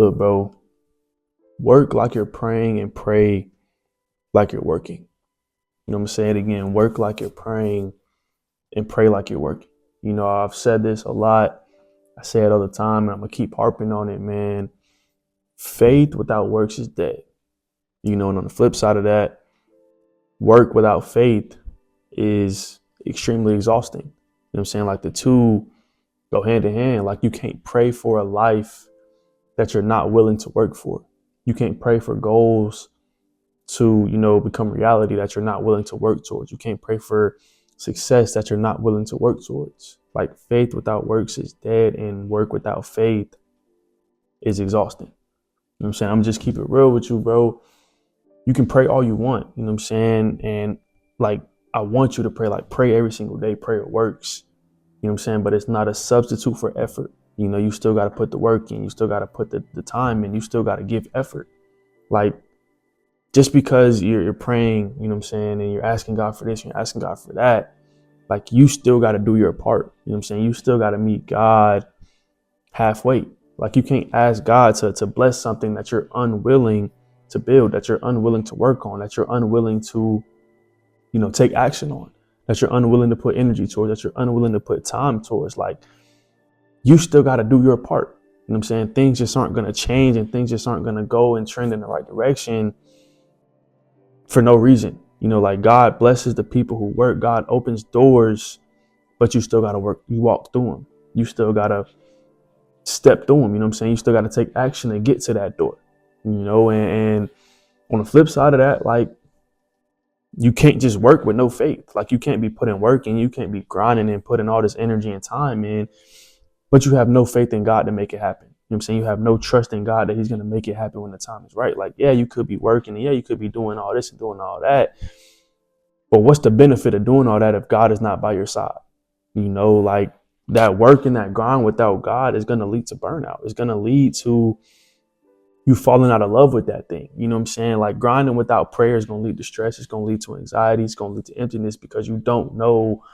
Look, bro, work like you're praying and pray like you're working. You know what I'm saying? Again, work like you're praying and pray like you're working. You know, I've said this a lot. I say it all the time, and I'm going to keep harping on it, man. Faith without works is dead. You know, and on the flip side of that, work without faith is extremely exhausting. You know what I'm saying? Like the two go hand in hand. Like you can't pray for a life that you're not willing to work for. You can't pray for goals to, become reality that you're not willing to work towards. You can't pray for success that you're not willing to work towards. Like faith without works is dead, and work without faith is exhausting. You know what I'm saying? I'm just keep it real with you, bro. You can pray all you want, you know what I'm saying? And like, I want you to pray, like pray every single day, prayer works, you know what I'm saying? But it's not a substitute for effort. You know, you still got to put the work in, you still got to put the time in, you still got to give effort. Like, just because you're praying, you know what I'm saying, and you're asking God for this, you're asking God for that, like you still got to do your part. You know what I'm saying? You still got to meet God halfway. Like you can't ask God to bless something that you're unwilling to build, that you're unwilling to work on, that you're unwilling to, take action on, that you're unwilling to put energy towards, that you're unwilling to put time towards. Like you still got to do your part. You know what I'm saying? Things just aren't going to change, and things just aren't going to go and trend in the right direction for no reason. Like God blesses the people who work. God opens doors, but you still got to work. You walk through them. You still got to step through them. You know what I'm saying? You still got to take action to get to that door, and on the flip side of that, like you can't just work with no faith. Like you can't be putting work and you can't be grinding and putting all this energy and time in, but you have no faith in God to make it happen. You know what I'm saying? You have no trust in God that he's going to make it happen when the time is right. Like, yeah, you could be working, and yeah, you could be doing all this and doing all that. But what's the benefit of doing all that if God is not by your side? Like that work and that grind without God is going to lead to burnout. It's going to lead to you falling out of love with that thing. You know what I'm saying? Like grinding without prayer is going to lead to stress. It's going to lead to anxiety. It's going to lead to emptiness because you don't know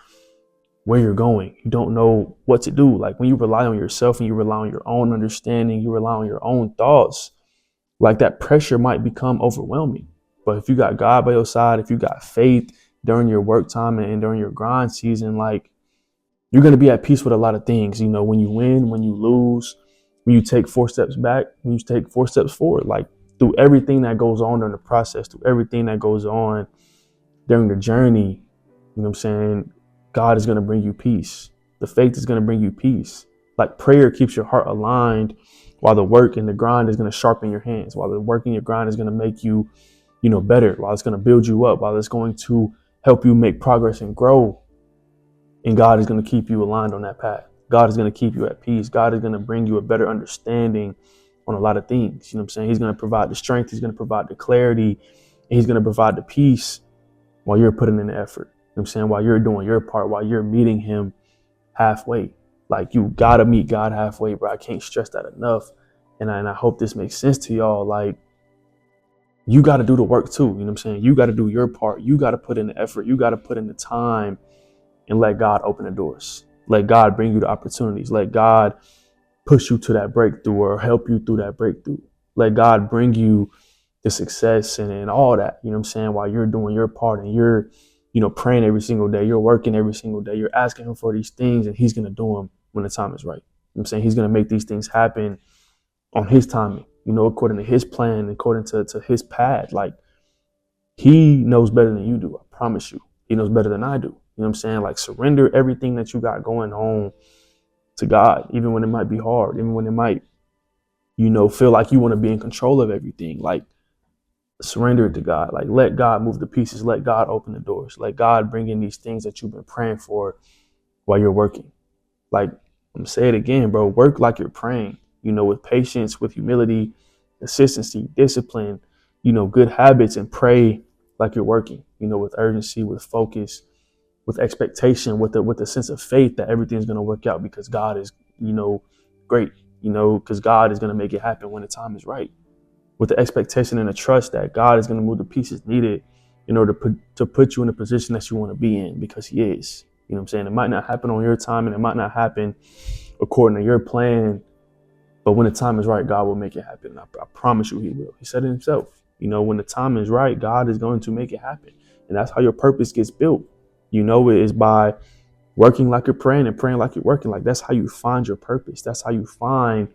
where you're going. You don't know what to do. Like when you rely on yourself and you rely on your own understanding, you rely on your own thoughts, like that pressure might become overwhelming. But if you got God by your side, if you got faith during your work time and during your grind season, like you're going to be at peace with a lot of things. When you win, when you lose, when you take 4 steps back, when you take 4 steps forward, like through everything that goes on during the process, through everything that goes on during the journey, you know what I'm saying? God is going to bring you peace. The faith is going to bring you peace. Like prayer keeps your heart aligned, while the work and the grind is going to sharpen your hands, while the work and your grind is going to make you, better, while it's going to build you up, while it's going to help you make progress and grow. And God is going to keep you aligned on that path. God is going to keep you at peace. God is going to bring you a better understanding on a lot of things. You know what I'm saying? He's going to provide the strength. He's going to provide the clarity. And he's going to provide the peace while you're putting in the effort. You know what I'm saying? While you're doing your part, while you're meeting him halfway. Like you got to meet God halfway, bro. I can't stress that enough. And I hope this makes sense to y'all. Like you got to do the work too. You know what I'm saying? You got to do your part. You got to put in the effort. You got to put in the time and let God open the doors. Let God bring you the opportunities. Let God push you to that breakthrough or help you through that breakthrough. Let God bring you the success and all that, you know what I'm saying? While you're doing your part and you're, praying every single day, you're working every single day, you're asking him for these things, and he's going to do them when the time is right. You know what I'm saying? He's going to make these things happen on his timing, according to his plan, according to his path. Like he knows better than you do. I promise you. He knows better than I do. You know what I'm saying? Like surrender everything that you got going on to God, even when it might be hard, even when it might, feel like you want to be in control of everything. Like surrender it to God. Like let God move the pieces. Let God open the doors. Let God bring in these things that you've been praying for while you're working. Like I'm gonna say it again, bro. Work like you're praying, with patience, with humility, consistency, discipline, good habits, and pray like you're working, with urgency, with focus, with expectation, with a sense of faith that everything's going to work out because God is, great, because God is going to make it happen when the time is right. With the expectation and the trust that God is going to move the pieces needed in order to put you in the position that you want to be in, because he is. You know what I'm saying? It might not happen on your time and it might not happen according to your plan, But when the time is right, God will make it happen. I promise you he will. He said it himself. You know, when the time is right, God is going to make it happen. And that's how your purpose gets built. You know, it is by working like you're praying and praying like you're working. Like, that's how you find your purpose. That's how you find,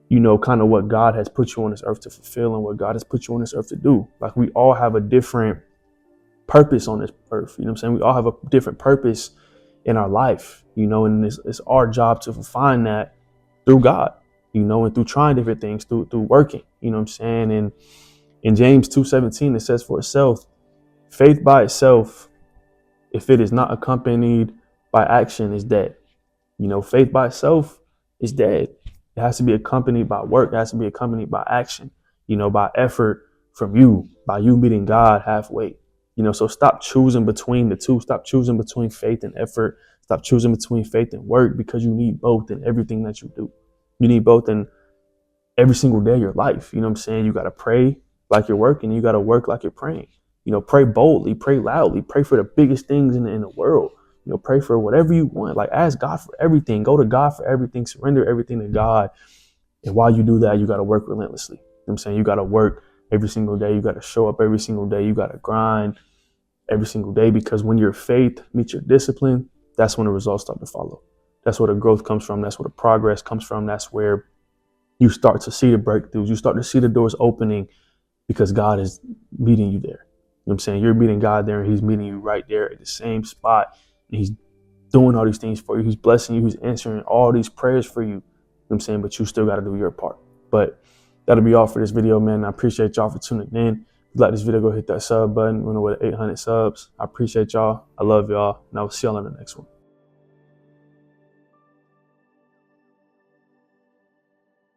you know, kind of what God has put you on this earth to fulfill and what God has put you on this earth to do. Like, we all have a different purpose on this earth. You know what I'm saying? We all have a different purpose in our life, you know, and it's our job to find that through God, you know, and through trying different things, through working, you know what I'm saying? And in James 2:17, it says for itself, faith by itself, if it is not accompanied by action, is dead. You know, faith by itself is dead. It has to be accompanied by work. It has to be accompanied by action, you know, by effort from you, by you meeting God halfway. You know, so stop choosing between the two. Stop choosing between faith and effort. Stop choosing between faith and work, because you need both in everything that you do. You need both in every single day of your life. You know what I'm saying? You got to pray like you're working. You got to work like you're praying. You know, pray boldly, pray loudly, pray for the biggest things in the world. You know, pray for whatever you want. Like, ask God for everything. Go to God for everything. Surrender everything to God. And while you do that, you got to work relentlessly. You know what I'm saying? You got to work every single day. You got to show up every single day. You got to grind every single day, because when your faith meets your discipline, that's when the results start to follow. That's where the growth comes from. That's where the progress comes from. That's where you start to see the breakthroughs. You start to see the doors opening, because God is meeting you there. You know what I'm saying? You're meeting God there, and he's meeting you right there at the same spot. And he's doing all these things for you. He's blessing you. He's answering all these prayers for you. You know what I'm saying? But you still got to do your part. But that'll be all for this video, man. I appreciate y'all for tuning in. If you like this video, go hit that sub button. We're on the way to 800 subs. I appreciate y'all. I love y'all. And I will see y'all in the next one.